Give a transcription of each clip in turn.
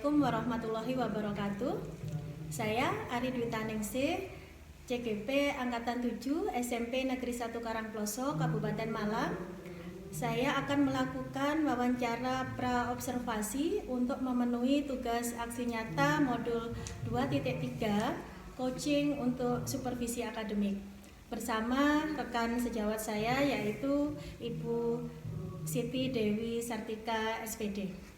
Assalamualaikum warahmatullahi wabarakatuh. Saya Ari Dwi Taningsih, CGP Angkatan 7 SMP Negeri 1 Karangploso, Kabupaten Malang. Saya akan melakukan wawancara pra-observasi untuk memenuhi tugas aksi nyata modul 2.3 coaching untuk supervisi akademik bersama rekan sejawat saya yaitu Ibu Siti Dewi Sartika SPD.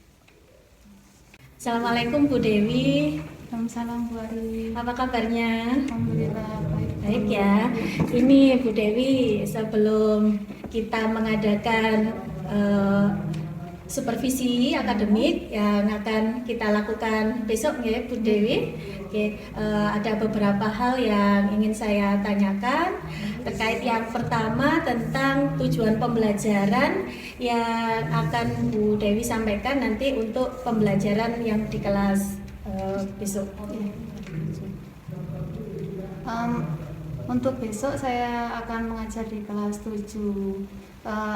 Assalamualaikum Bu Dewi. Waalaikumsalam Bu Ari. Apa kabarnya? Alhamdulillah baik. Baik ya. Ini Bu Dewi, sebelum kita mengadakan supervisi akademik yang akan kita lakukan besok ya Bu Dewi. Oke, ada beberapa hal yang ingin saya tanyakan terkait yang pertama tentang tujuan pembelajaran yang akan Bu Dewi sampaikan nanti untuk pembelajaran yang di kelas besok. Untuk besok saya akan mengajar di kelas 7.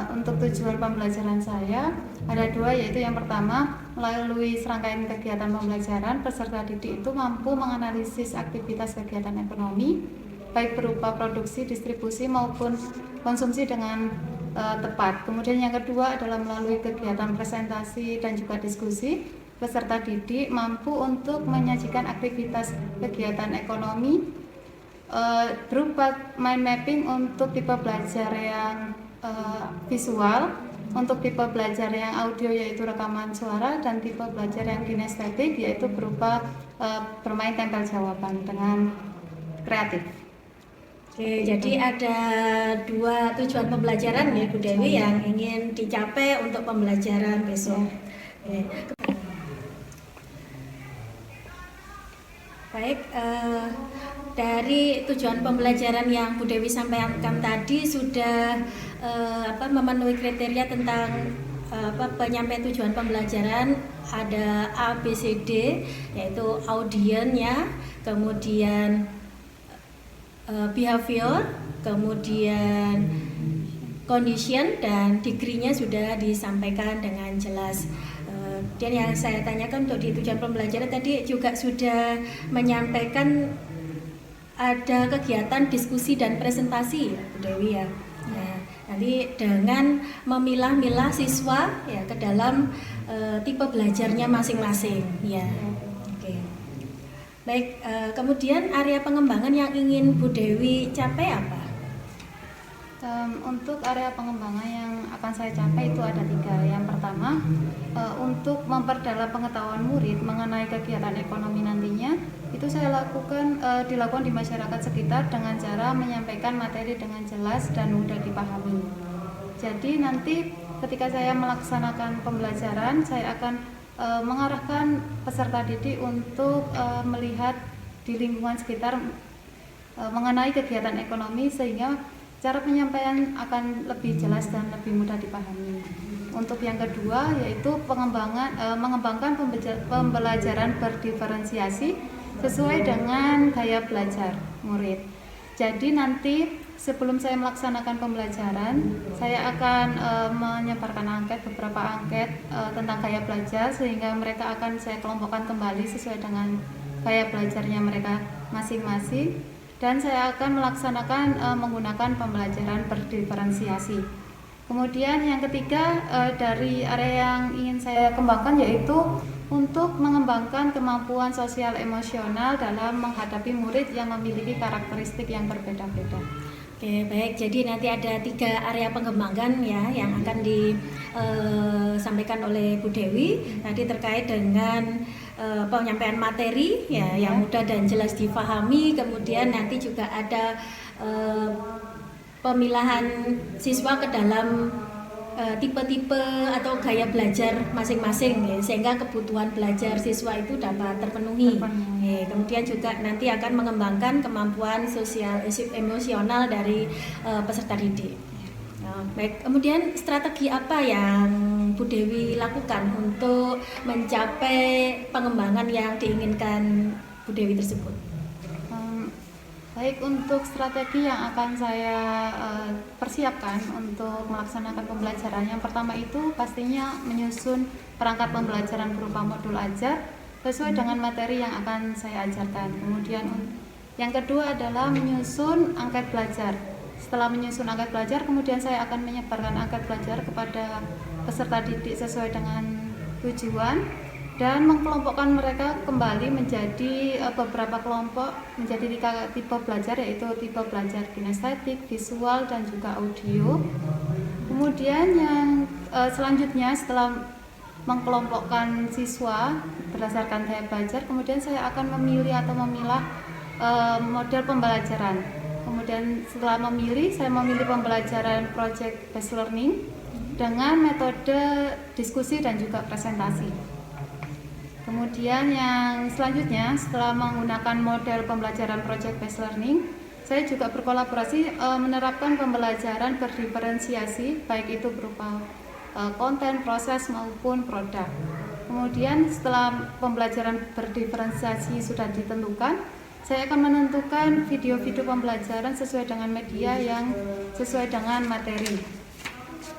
Untuk tujuan pembelajaran saya ada dua, yaitu yang pertama, melalui serangkaian kegiatan pembelajaran peserta didik itu mampu menganalisis aktivitas kegiatan ekonomi baik berupa produksi, distribusi maupun konsumsi dengan tepat. Kemudian yang kedua adalah melalui kegiatan presentasi dan juga diskusi, peserta didik mampu untuk menyajikan aktivitas kegiatan ekonomi berupa mind mapping untuk tipe belajar yang visual, untuk tipe belajar yang audio yaitu rekaman suara, dan tipe belajar yang kinestetik yaitu berupa bermain tempel jawaban dengan kreatif. Oke, jadi ada dua tujuan pembelajaran ya Bu Dewi yang ingin dicapai untuk pembelajaran besok. Oke. Baik, dari tujuan pembelajaran yang Bu Dewi sampaikan tadi sudah memenuhi kriteria tentang penyampaian tujuan pembelajaran. Ada A, B, C, D, yaitu audiennya, kemudian behavior, kemudian condition, dan degree-nya sudah disampaikan dengan jelas. Dan yang saya tanyakan untuk di tujuan pembelajaran tadi juga sudah menyampaikan ada kegiatan diskusi dan presentasi ya Bu Dewi ya. Nah, nanti dengan memilah-milah siswa ya ke dalam tipe belajarnya masing-masing ya. Oke. Baik, kemudian area pengembangan yang ingin Bu Dewi capai apa? Untuk area pengembangan yang akan saya capai itu ada 3. Yang pertama, untuk memperdalam pengetahuan murid mengenai kegiatan ekonomi nantinya, itu saya dilakukan di masyarakat sekitar dengan cara menyampaikan materi dengan jelas dan mudah dipahami. Jadi nanti ketika saya melaksanakan pembelajaran, saya akan mengarahkan peserta didik untuk melihat di lingkungan sekitar mengenai kegiatan ekonomi sehingga cara penyampaian akan lebih jelas dan lebih mudah dipahami. Untuk yang kedua yaitu mengembangkan pembelajaran berdiferensiasi sesuai dengan gaya belajar murid. Jadi nanti sebelum saya melaksanakan pembelajaran, saya akan menyebarkan beberapa angket tentang gaya belajar sehingga mereka akan saya kelompokkan kembali sesuai dengan gaya belajarnya mereka masing-masing. Dan saya akan melaksanakan menggunakan pembelajaran berdiferensiasi. Kemudian yang ketiga dari area yang ingin saya kembangkan yaitu untuk mengembangkan kemampuan sosial emosional dalam menghadapi murid yang memiliki karakteristik yang berbeda-beda. Oke, baik. Jadi nanti ada 3 area pengembangan ya yang akan disampaikan oleh Bu Dewi tadi terkait dengan penyampaian materi ya yang mudah dan jelas difahami. Kemudian nanti juga ada pemilahan siswa ke dalam tipe-tipe atau gaya belajar masing-masing ya, sehingga kebutuhan belajar siswa itu dapat terpenuhi. Kemudian juga nanti akan mengembangkan kemampuan sosial emosional dari peserta didik. Baik, kemudian strategi apa yang Bu Dewi lakukan untuk mencapai pengembangan yang diinginkan Bu Dewi tersebut? Baik, untuk strategi yang akan saya persiapkan untuk melaksanakan pembelajaran, yang pertama itu pastinya menyusun perangkat pembelajaran berupa modul ajar sesuai dengan materi yang akan saya ajarkan. Kemudian yang kedua adalah menyusun angket belajar. Setelah menyusun angket belajar, kemudian saya akan menyebarkan angket belajar kepada peserta didik sesuai dengan tujuan dan mengkelompokkan mereka kembali menjadi beberapa kelompok menjadi tipe belajar, yaitu tipe belajar kinestetik, visual, dan juga audio. Kemudian yang selanjutnya setelah mengkelompokkan siswa berdasarkan gaya belajar, kemudian saya akan memilih atau memilah model pembelajaran. Kemudian setelah memilih, saya memilih pembelajaran project based learning dengan metode diskusi dan juga presentasi. Kemudian yang selanjutnya, setelah menggunakan model pembelajaran project based learning, saya juga berkolaborasi menerapkan pembelajaran berdiferensiasi, baik itu berupa konten, proses maupun produk. Kemudian setelah pembelajaran berdiferensiasi sudah ditentukan, saya akan menentukan video-video pembelajaran sesuai dengan media yang sesuai dengan materi.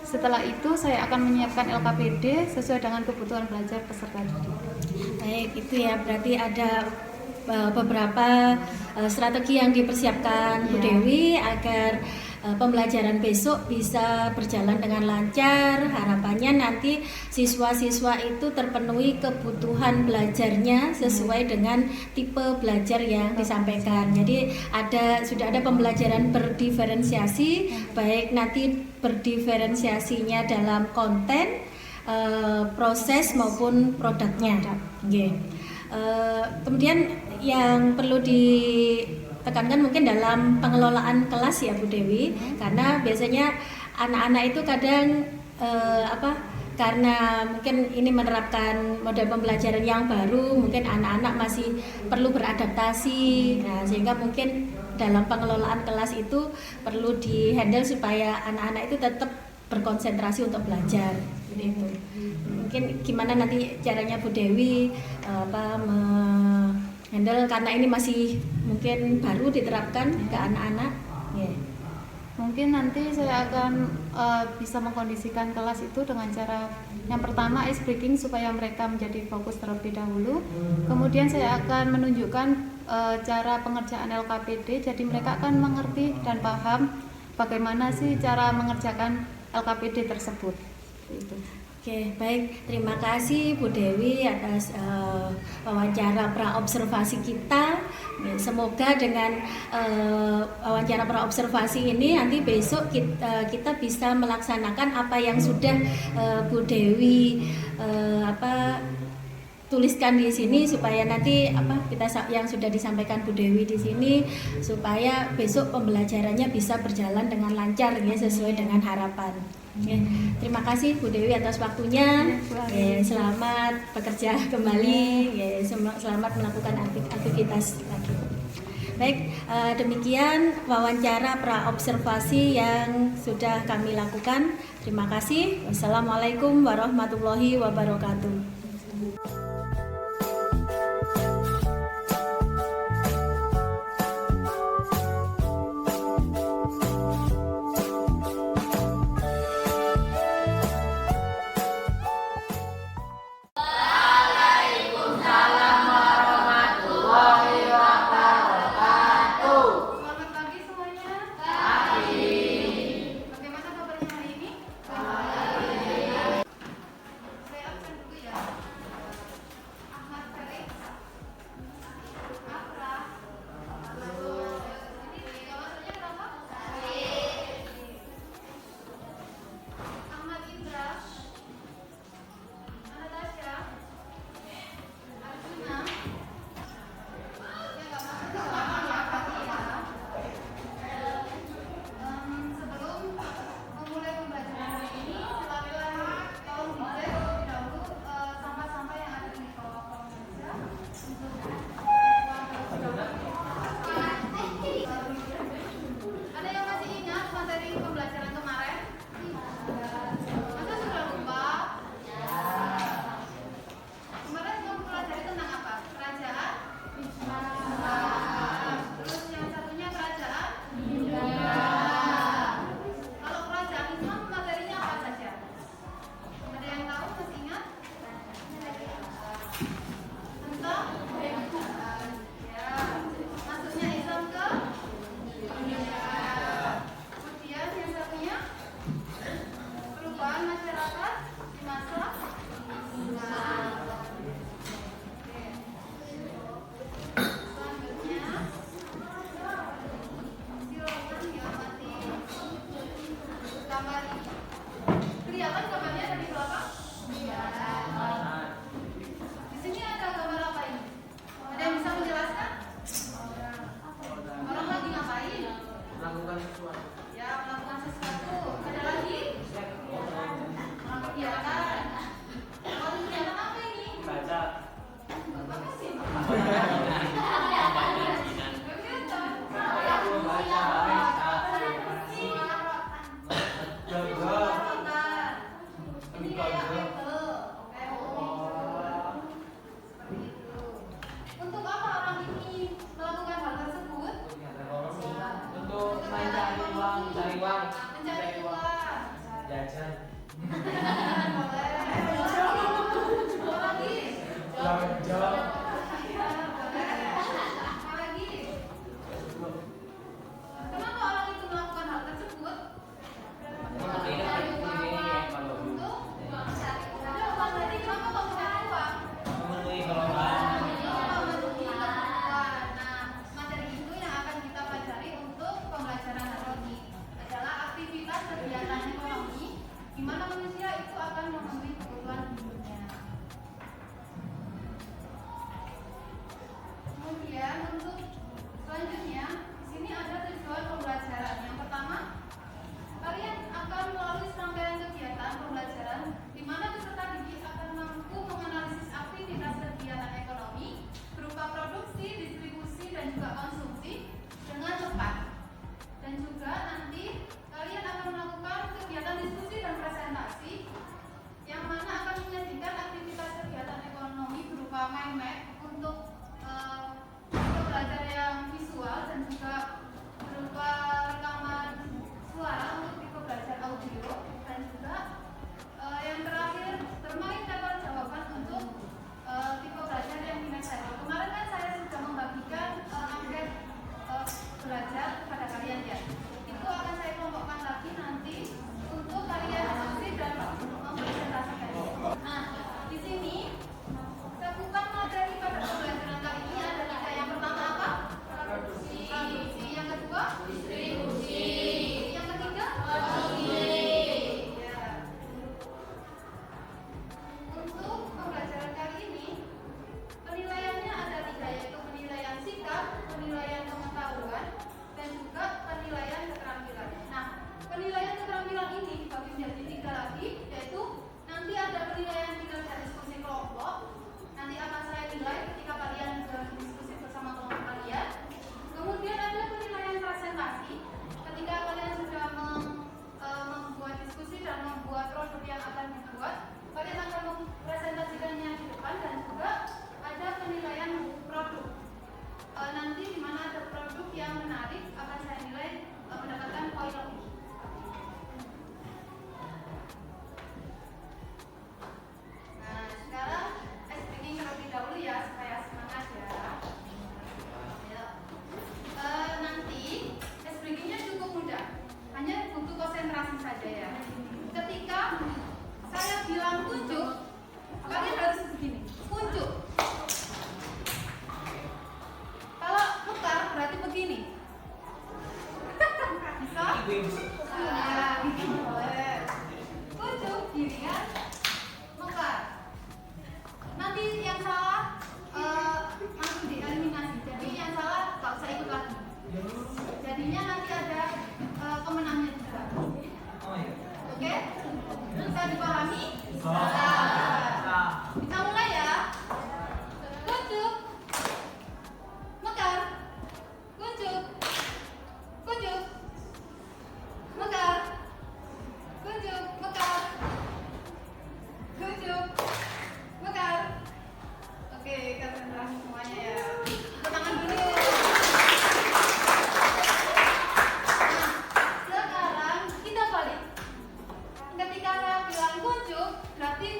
Setelah itu saya akan menyiapkan LKPD sesuai dengan kebutuhan belajar peserta didik. Baik, itu ya, berarti ada beberapa strategi yang dipersiapkan Bu Dewi agar pembelajaran besok bisa berjalan dengan lancar. Harapannya nanti siswa-siswa itu terpenuhi kebutuhan belajarnya sesuai dengan tipe belajar yang disampaikan. Jadi sudah ada pembelajaran berdiferensiasi, baik nanti berdiferensiasinya dalam konten, proses maupun produknya. Kemudian yang perlu ditekankan mungkin dalam pengelolaan kelas ya Bu Dewi, karena biasanya anak-anak itu kadang karena mungkin ini menerapkan model pembelajaran yang baru, mungkin anak-anak masih perlu beradaptasi. Nah, sehingga mungkin dalam pengelolaan kelas itu perlu dihandle supaya anak-anak itu tetap berkonsentrasi untuk belajar. Itu mungkin gimana nanti caranya Bu Dewi handle, karena ini masih mungkin baru diterapkan ke anak-anak. Mungkin nanti saya akan bisa mengkondisikan kelas itu dengan cara yang pertama ice breaking supaya mereka menjadi fokus terlebih dahulu. Kemudian saya akan menunjukkan cara pengerjaan LKPD, jadi mereka akan mengerti dan paham bagaimana sih cara mengerjakan LKPD tersebut. Itu. Oke, baik. Terima kasih Bu Dewi atas wawancara praobservasi kita. Semoga dengan wawancara praobservasi ini nanti besok kita bisa melaksanakan apa yang sudah Bu Dewi tuliskan di sini, supaya nanti yang sudah disampaikan Bu Dewi di sini, supaya besok pembelajarannya bisa berjalan dengan lancar ya, sesuai dengan harapan. Terima kasih Bu Dewi atas waktunya. Selamat bekerja kembali. Selamat melakukan aktivitas lagi. Baik, demikian wawancara praobservasi yang sudah kami lakukan. Terima kasih. Wassalamualaikum warahmatullahi wabarakatuh. Kelihatan gambarnya dari belakang? Iya. Di sini ada gambar apa ini? Ada yang bisa menjelaskan? Orang lagi ngapain? Melakukan sesuatu. Ya, melakukan sesuatu. Ada lagi? Orang kegiatan. Kalau kegiatan apa ini? Baca. Apa sih? Untuk apa orang ini melakukan hal tersebut? Untuk mencari uang, Mencari uang. jajan. Boleh. Apa lagi? Belanja. Apa lagi? Kenapa orang itu melakukan hal tersebut? Untuk hidup sendiri ya, kalau Untuk mencari uang. Jadi kenapa kok mencari uang? memenuhi kebutuhan. Nah, materi itu yang akan kita pelajari untuk pembelajaran hari ini adalah aktivitas kegiatan ekonomi di mana manusia itu akan memenuhi kebutuhan hidupnya. Kemudian untuk selanjutnya di sini ada tujuan pembelajaran. Yang pertama, kalian akan melalui serangkaian kegiatan pembelajaran di mana peserta didik akan mampu menganalisis aktivitas kegiatan ekonomi berupa produksi, distribusi, dan juga konsumsi dengan tepat. Dan juga nanti kalian akan melakukan kegiatan diskusi dan presentasi yang mana akan menyajikan aktivitas kegiatan ekonomi berupa mind map untuk belajar yang visual dan juga berupa rekaman suara untuk tipe belajar audio dan juga yang terakhir bermain dapat jawaban untuk tipe belajar yang minat saya. Kemarin kan saya sudah membagikan angket belajar kepada kalian ya. Itu akan saya kelompokkan lagi nanti untuk kalian diskusi dan mempresentasikan. Nah, di sini cakupan materi pada pembelajaran kali ini ada tiga. Yang pertama apa? Produksi. Yang kedua? Distribusi. Yang ketiga? Konsumsi. Ya. Untuk pembelajaran kali ini penilaiannya ada tiga, yaitu penilaian sikap, penilaian pengetahuan, dan juga penilaian keterampilan. Nah, penilaian keterampilan ini dibagi menjadi tiga lagi, yaitu nanti ada penilaian kinerja diskusi kelompok. Nanti akan saya nilai ketika kalian berdiskusi bersama kelompok kalian. Kemudian ada penilaian presentasi ketika kalian sudah membuat diskusi dan membuat produk yang akan dibuat. Kalian akan mempresentasikannya di depan, dan juga ada penilaian produk. Nanti di mana ada produk yang menarik akan saya nilai mendapatkan poin lebih. Nah, sekarang speaking terlebih dahulu ya supaya semangat ya. Nanti speakingnya cukup mudah, hanya butuh konsentrasi saja ya. Ketika saya bilang kuncup, kalian harus begini, kuncup. Kalau mekar berarti begini. Bisa? Ya, boleh. Kuncup gini kan, mekar. Nanti yang salah langsung dieliminasi. Jadi yang salah tak usah ikut lagi. Jadinya nanti ada pemenangnya juga. Oke? Bisa dipahami? Bisa. Kita mulai ya. Kuncup, mekar, kuncup, kuncup, mekar, kuncup, mekar, kuncup, mekar. Oke, konsentrasi semuanya ya. Tepuk tangan dulu. Nah, sekarang kita balik. Ketika saya bilang kuncup, berarti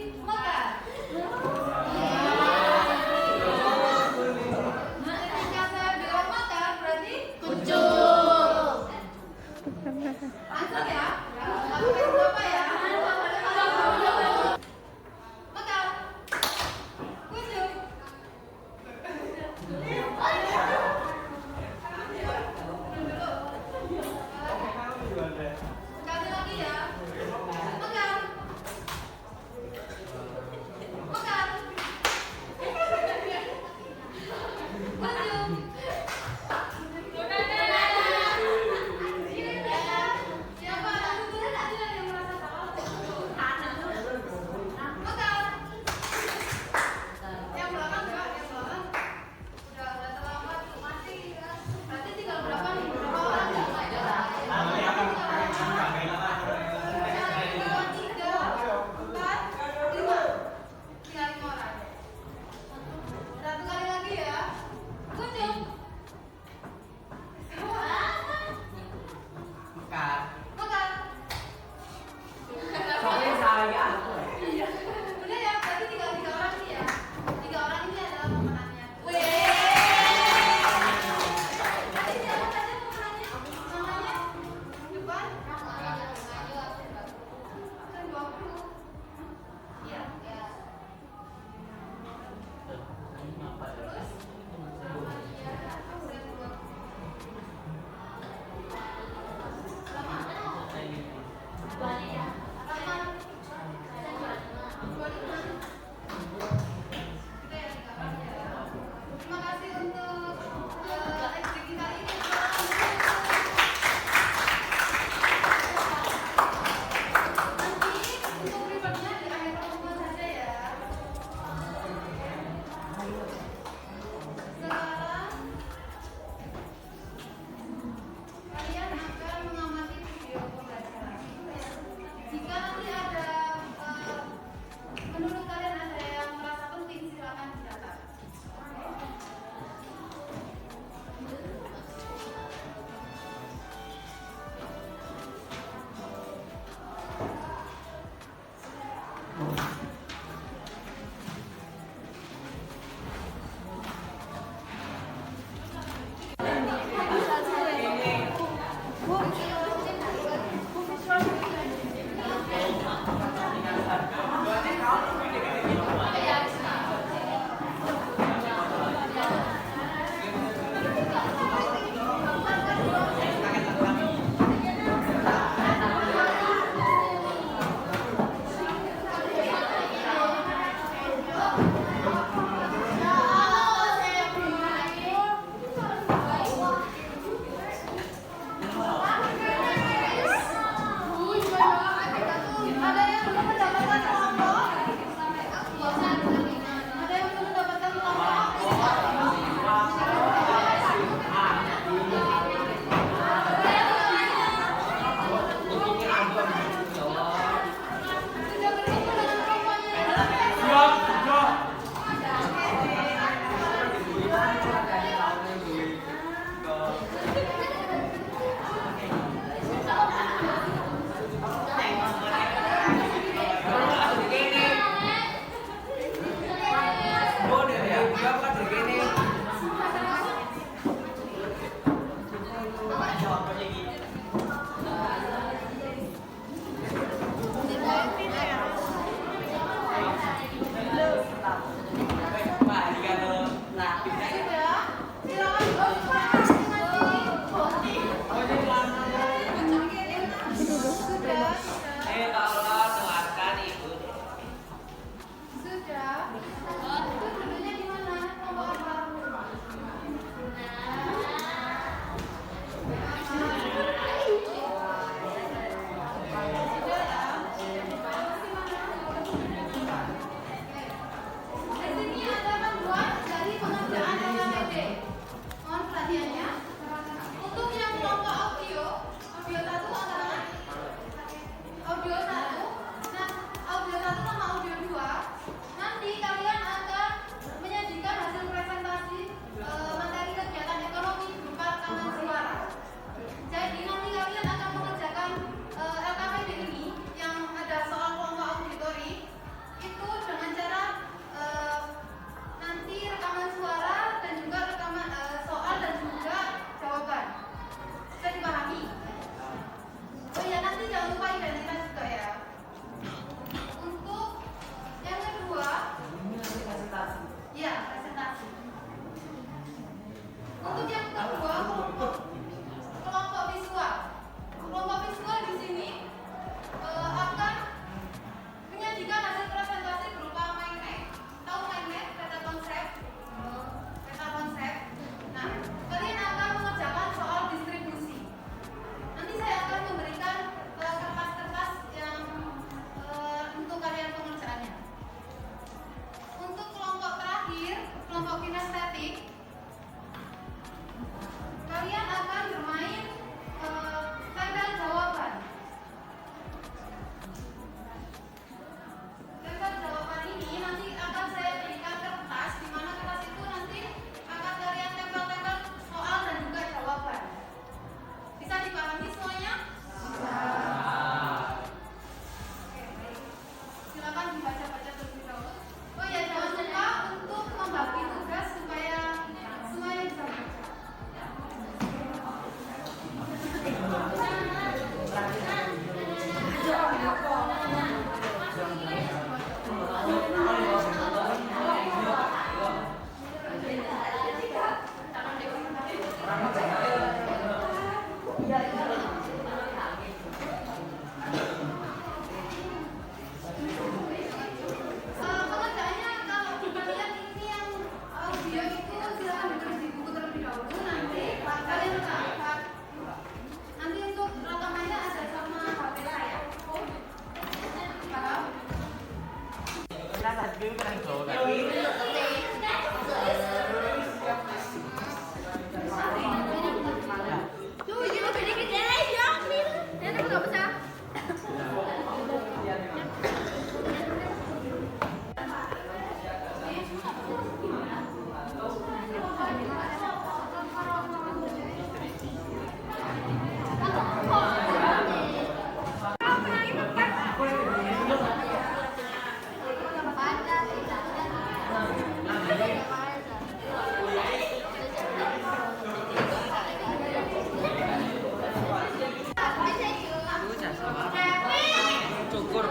cukur. Jadi cukur.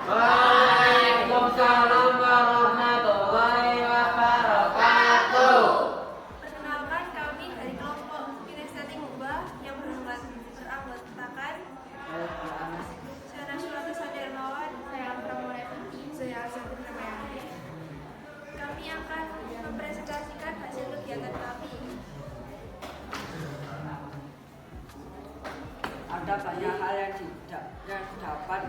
Waalaikumsalam warahmatullahi wabarakatuh. Perkenalkan, kami dari kelompok Kinestetik Mubah yang beranggotakan saya Nasrullah Sadarmawan, saya Pramureta, saya Azabun Ramayani. Kami akan mempresentasikan hasil kegiatan kami. Ada banyak hal yang dapat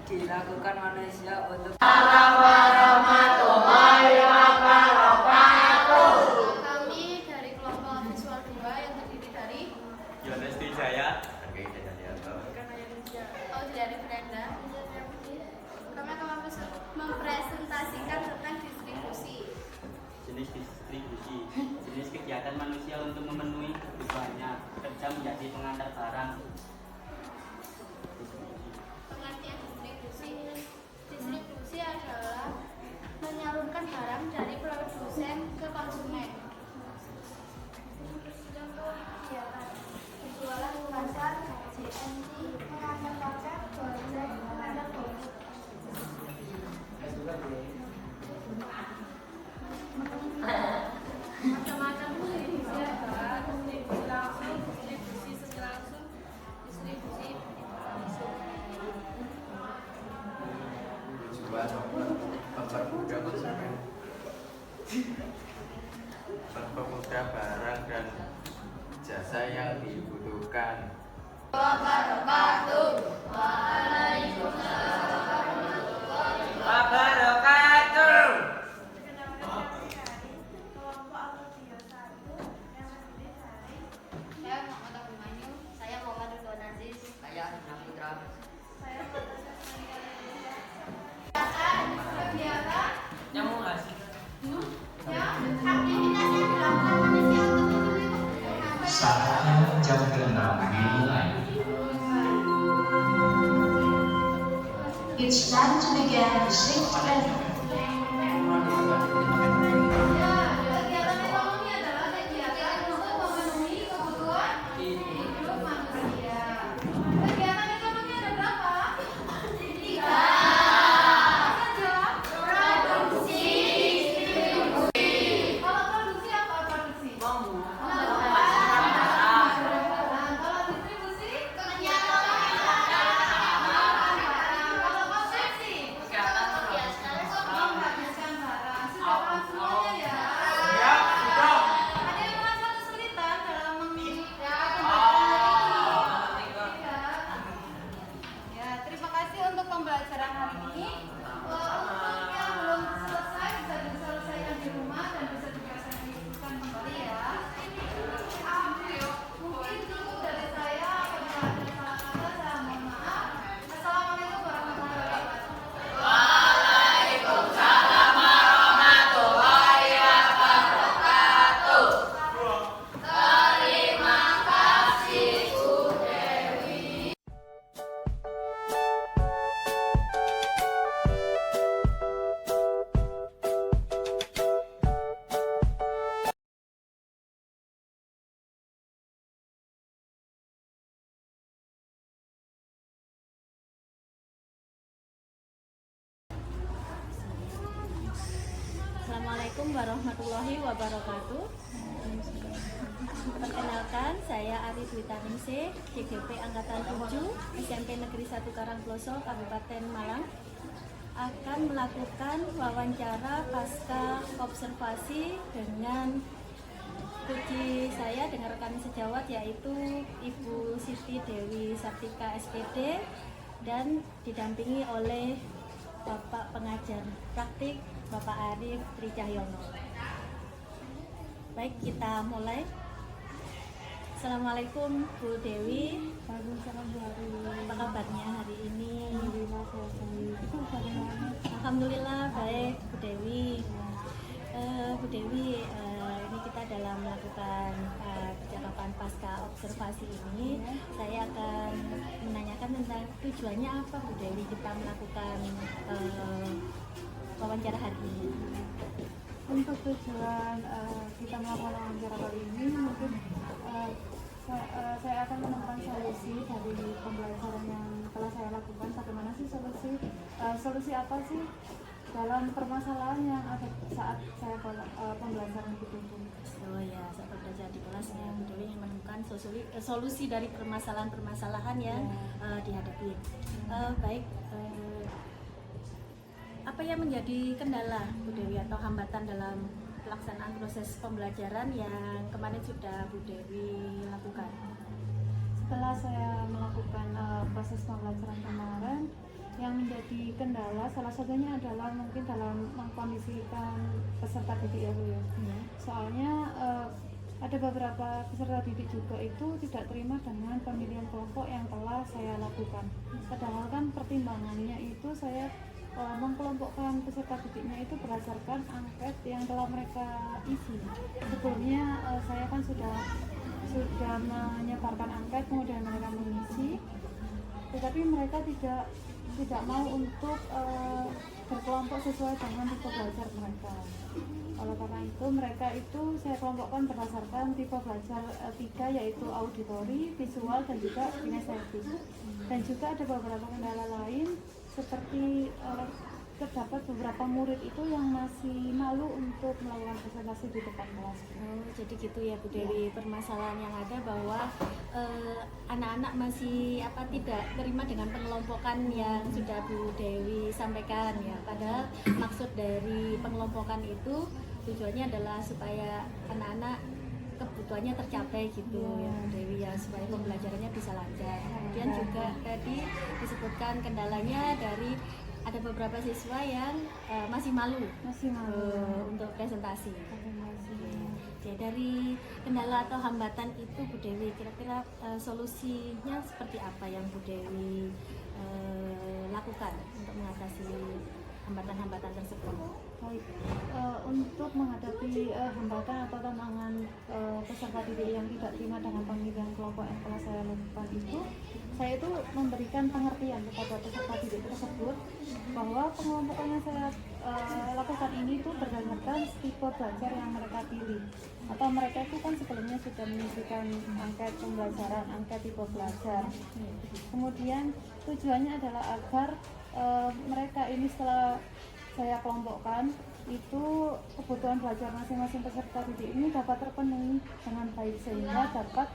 dilakukan manusia untuk Warahmatullahi wabarakatuh. Kami dari kelompok visual 2 yang terdiri dari Yones Wijaya, Audrey Brenda. Kami akan mempresentasikan tentang distribusi. jenis distribusi, jenis kegiatan manusia untuk memenuhi kebutuhannya, kerja menjadi pengantar barang. Pengertian distribusi. Distribusi adalah menyalurkan barang dari produsen ke konsumen. Contoh kegiatan penjualan pasar, JNT, mengantar paket, gojek, mengantar bolu. Macam-macam distribusi adalah distribusi langsung, distribusi semi langsung, distribusi tujuan mempermudah konsumen, mempermudah barang dan jasa yang dibutuhkan. Wabarakatuh. kelompok Audio 1 yang terdiri dari Saya Muhammad Abimanyu, saya Muhammad Ridwan Aziz, saya Nafitrah. saya Saatnya jam 6 dimulai. It's time to begin the 6th lesson. Kegiatan ekonomi adalah kegiatan untuk memenuhi kebutuhan hidup manusia. Kegiatan ekonomi ada berapa? 3. Apa saja? Produksi, distribusi. Kalau produksi apa produksi? Kalau distribusi? Kalau konsumsi? Menghabiskan barang. Sudah paham semuanya ya? Ada yang merasa kesulitan dalam Ya, terima kasih untuk pembelajaran hari ini. Untuk yang belum selesai bisa diselesaikan di rumah dan bisa dipresentasikan kembali ya. Mungkin cukup dari saya. Apabila ada salah kata saya mohon maaf. Assalamualaikum warahmatullahi wabarakatuh. Assalamualaikum warahmatullahi wabarakatuh. Perkenalkan, saya Ari Dwi Taningsih, CGP Angkatan 7, SMP Negeri 1 Karangploso, Kabupaten Malang, akan melakukan wawancara pasca observasi dengan puji saya dengan rekan sejawat yaitu Ibu Siti Dewi Sartika SPD dan didampingi oleh Bapak pengajar praktik Bapak Arif Tri Cahyono. Baik, kita mulai. Assalamualaikum Bu Dewi. Waalaikumsalam Bu Ari. Apa kabarnya hari ini? Alhamdulillah sehat. Itu bagaimana? Alhamdulillah baik Bu Dewi. Bu Dewi, ini kita dalam melakukan percakapan pasca observasi ini, saya akan menanyakan tentang tujuannya apa Bu Dewi kita melakukan wawancara hari ini. Untuk tujuan kita melakukan wawancara kali ini mungkin saya akan menemukan solusi dari pembelajaran yang telah saya lakukan. Bagaimana sih solusi apa sih dalam permasalahan yang ada saat saya pembelajaran itu. Oh ya, saat belajar di kelas ya, Bu Dewi yang menemukan solusi dari permasalahan-permasalahan yang dihadapi. Baik, apa yang menjadi kendala Bu Dewi atau hambatan dalam pelaksanaan proses pembelajaran yang kemarin sudah Bu Dewi lakukan? Setelah saya melakukan proses pembelajaran kemarin, yang menjadi kendala salah satunya adalah mungkin dalam mengkondisikan peserta didik ya Bu ya. Soalnya ada beberapa peserta didik juga itu tidak terima dengan pemilihan kelompok yang telah saya lakukan. Padahal kan pertimbangannya itu saya mengkelompokkan peserta didiknya itu berdasarkan angket yang telah mereka isi. Sebelumnya saya kan sudah menyebarkan angket, kemudian mereka mengisi, tetapi mereka tidak mau untuk berkelompok sesuai dengan tipe belajar mereka. Oleh karena itu mereka itu saya kelompokkan berdasarkan tipe belajar 3, yaitu auditori, visual, dan juga kinestetik. Dan juga ada beberapa kendala lain seperti terdapat beberapa murid itu yang masih malu untuk melakukan presentasi di depan kelas. Oh, jadi gitu ya Bu Dewi, permasalahan yang ada bahwa anak-anak masih tidak terima dengan pengelompokan yang sudah Bu Dewi sampaikan ya. Padahal maksud dari pengelompokan itu tujuannya adalah supaya anak-anak kebutuhannya tercapai gitu ya Bu Dewi ya, supaya pembelajarannya bisa lancar. Kemudian juga tadi disebutkan kendalanya dari ada beberapa siswa yang masih malu untuk presentasi. Oke, dari kendala atau hambatan itu Bu Dewi, kira-kira solusinya seperti apa yang Bu Dewi lakukan untuk mengatasi hambatan-hambatan tersebut? Baik, untuk menghadapi hambatan atau tantangan peserta didik yang tidak terima dengan pemilihan kelompok yang telah saya lakukan itu, saya itu memberikan pengertian kepada peserta didik tersebut bahwa pengelompokan yang saya lakukan ini itu berdasarkan tipe belajar yang mereka pilih, atau mereka itu kan sebelumnya sudah mengisikan angket pembelajaran, angket tipe belajar. Kemudian tujuannya adalah agar mereka ini setelah saya kelompokkan itu kebutuhan belajar masing-masing peserta didik ini dapat terpenuhi dengan baik sehingga dapat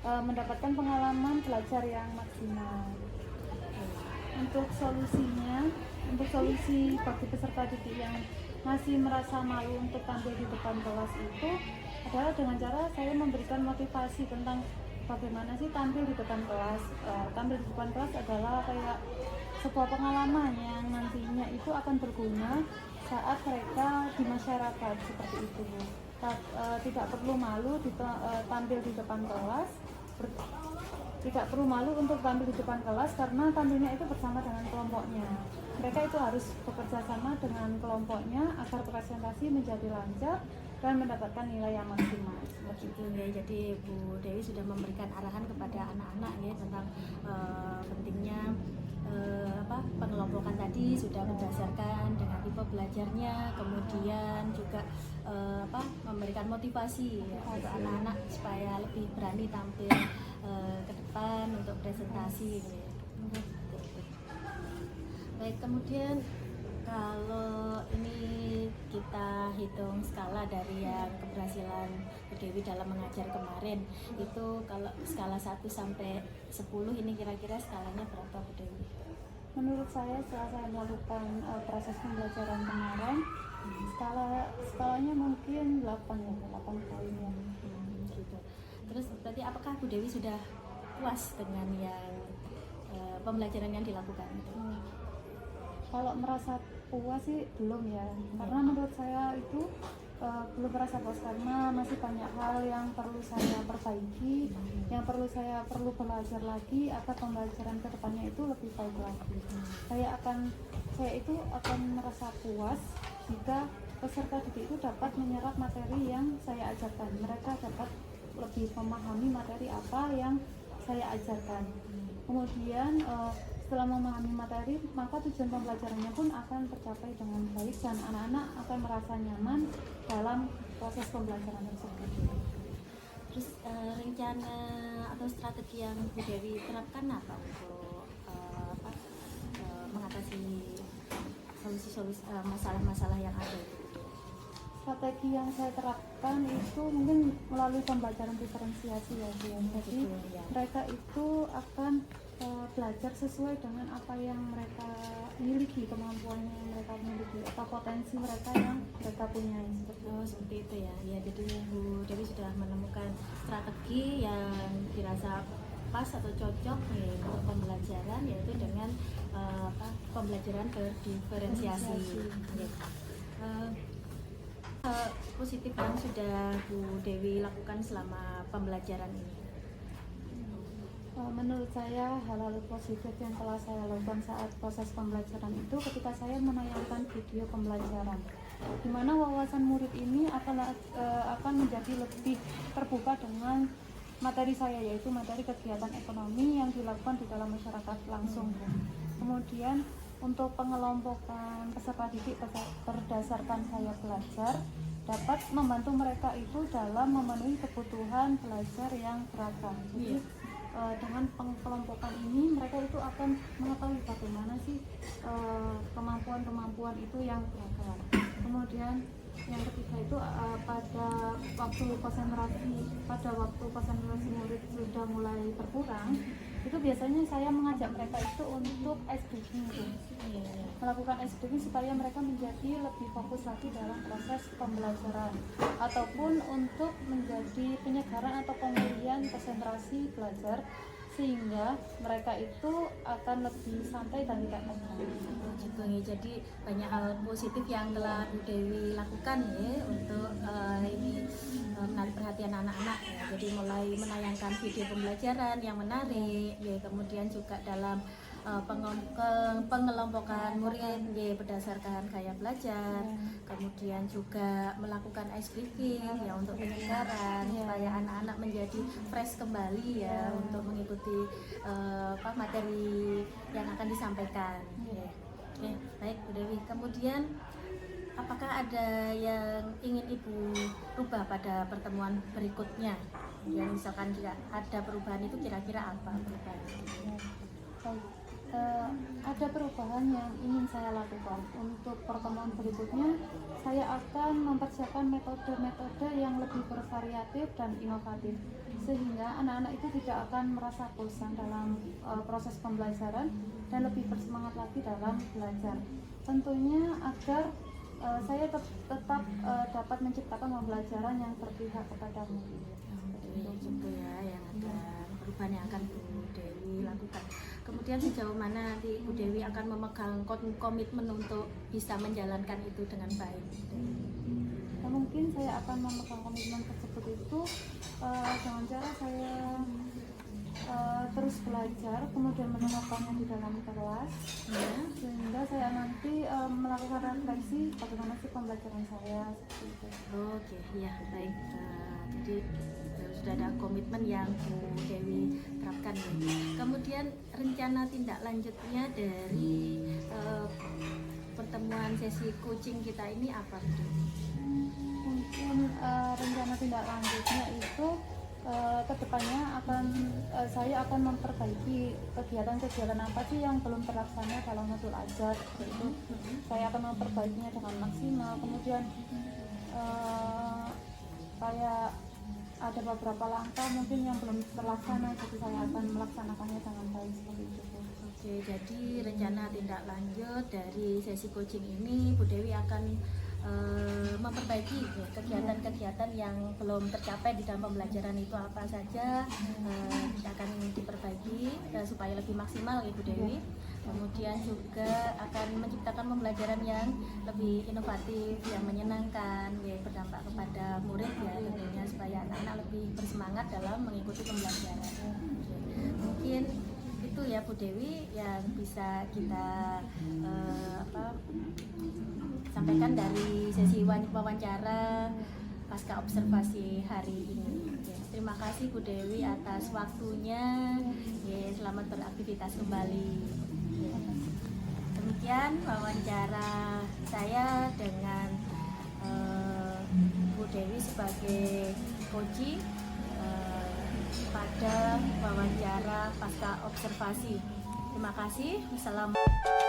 mendapatkan pengalaman belajar yang maksimal. Untuk solusi bagi peserta didik yang masih merasa malu untuk tampil di depan kelas itu adalah dengan cara saya memberikan motivasi tentang bagaimana sih tampil di depan kelas. Tampil di depan kelas adalah kayak sebuah pengalaman yang nantinya itu akan berguna saat mereka di masyarakat seperti itu. Tidak perlu malu tampil di depan kelas, tidak perlu malu untuk tampil di depan kelas karena tampilnya itu bersama dengan kelompoknya. Mereka itu harus bekerja sama dengan kelompoknya agar presentasi menjadi lancar dan mendapatkan nilai yang maksimal. Begitu ya. Jadi Bu Dewi sudah memberikan arahan kepada anak-anak ya tentang pentingnya pengelompokan tadi sudah berdasarkan dengan tipe belajarnya, kemudian juga memberikan motivasi ya, untuk anak-anak supaya lebih berani tampil ke depan untuk presentasi gitu ya. Baik, kemudian kalau ini kita hitung skala dari yang keberhasilan Bu Dewi dalam mengajar kemarin, itu kalau skala 1 sampai 10 ini kira-kira skalanya berapa Bu Dewi? Menurut saya setelah saya melakukan proses pembelajaran kemarin, skalanya mungkin 8 poin ya. Gitu. Terus berarti apakah Bu Dewi sudah puas dengan yang pembelajaran yang dilakukan? Kalau merasa puas sih belum ya, karena menurut saya itu belum merasa puas karena masih banyak hal yang perlu saya perbaiki, yang perlu belajar lagi agar pembelajaran kedepannya itu lebih baik lagi. Saya itu akan merasa puas jika peserta didik itu dapat menyerap materi yang saya ajarkan. Mereka dapat lebih memahami materi apa yang saya ajarkan. Kemudian setelah memahami materi, maka tujuan pembelajarannya pun akan tercapai dengan baik dan anak-anak akan merasa nyaman dalam proses pembelajaran tersebut. Terus rencana atau strategi yang Bu Dewi terapkan apa untuk mengatasi solusi-solusi masalah-masalah yang ada? Strategi yang saya terapkan itu mungkin melalui pembelajaran diferensiasi ya. Jadi mereka itu akan belajar sesuai dengan apa yang mereka miliki, kemampuannya yang mereka miliki atau potensi mereka yang mereka punya. Seperti itu ya. Ya, jadi Bu Dewi sudah menemukan strategi yang dirasa pas atau cocok nih untuk pembelajaran, yaitu dengan pembelajaran berdiferensiasi. Positif yang sudah Bu Dewi lakukan selama pembelajaran ini? Menurut saya hal-hal positif yang telah saya lakukan saat proses pembelajaran itu ketika saya menayangkan video pembelajaran, di mana wawasan murid ini akan menjadi lebih terbuka dengan materi saya, yaitu materi kegiatan ekonomi yang dilakukan di dalam masyarakat langsung. Kemudian untuk pengelompokan peserta didik berdasarkan saya belajar dapat membantu mereka itu dalam memenuhi kebutuhan belajar yang beragam. Jadi dengan pengelompokan ini mereka itu akan mengetahui bagaimana sih kemampuan-kemampuan itu yang beragam. Kemudian yang ketiga itu pada waktu konsentrasi murid sudah mulai berkurang, itu biasanya saya mengajak mereka itu untuk ice breaking itu. Melakukan ice breaking supaya mereka menjadi lebih fokus lagi dalam proses pembelajaran ataupun untuk menjadi penyegaran atau pemulihan konsentrasi belajar sehingga mereka itu akan lebih santai dan tidak tegang. Jadi banyak hal positif yang telah Bu Dewi lakukan ya untuk menarik perhatian anak-anak ya. Jadi mulai menayangkan video pembelajaran yang menarik ya, kemudian juga dalam pengelompokan murid berdasarkan gaya belajar, kemudian juga melakukan ice breaking ya untuk penyegaran supaya anak-anak menjadi fresh kembali ya untuk mengikuti materi yang akan disampaikan. Oke, baik Bu Dewi. Kemudian apakah ada yang ingin Ibu rubah pada pertemuan berikutnya? Ya, misalkan jika ada perubahan itu kira-kira apa perubahannya? Ada perubahan yang ingin saya lakukan. Untuk pertemuan berikutnya, saya akan mempersiapkan metode-metode yang lebih bervariatif dan inovatif, sehingga anak-anak itu tidak akan merasa bosan dalam proses pembelajaran dan lebih bersemangat lagi dalam belajar. Tentunya agar saya tetap dapat menciptakan pembelajaran yang berpihak kepada murid. Itu ya yang ada perubahan yang akan Bu Dewi lakukan. Kemudian sejauh mana nanti Bu Dewi akan memegang komitmen untuk bisa menjalankan itu dengan baik? Mungkin saya akan memegang komitmen tersebut itu dengan cara saya terus belajar, kemudian menerapkannya di dalam kelas, sehingga saya nanti melakukan refleksi bagaimana sih pembelajaran saya seperti itu. Oke, ya baik. Jadi sudah ada komitmen yang Bu Dewi terapkan. Kemudian rencana tindak lanjutnya dari pertemuan sesi coaching kita ini apa? Mungkin rencana tindak lanjutnya itu kedepannya saya akan memperbaiki kegiatan-kegiatan apa sih yang belum terlaksana dalam Nurul Ajar seperti itu. Saya akan memperbaikinya dengan maksimal. Kemudian kayak ada beberapa langkah mungkin yang belum terlaksana, jadi saya akan melaksanakannya dengan baik seperti itu. Oke, jadi rencana tindak lanjut dari sesi coaching ini Bu Dewi akan memperbaiki kegiatan-kegiatan yang belum tercapai di dalam pembelajaran itu apa saja akan diperbaiki supaya lebih maksimal Ibu Dewi. Kemudian juga akan menciptakan pembelajaran yang lebih inovatif, yang menyenangkan, yang berdampak kepada murid ya tentunya supaya anak-anak lebih bersemangat dalam mengikuti pembelajaran. Mungkin itu ya Bu Dewi yang bisa kita sampaikan dari sesi wawancara pasca observasi hari ini. Terima kasih Bu Dewi atas waktunya. Selamat beraktivitas kembali. Demikian wawancara saya dengan Bu Dewi sebagai coach pada wawancara pasca observasi. Terima kasih. Wassalamualaikum.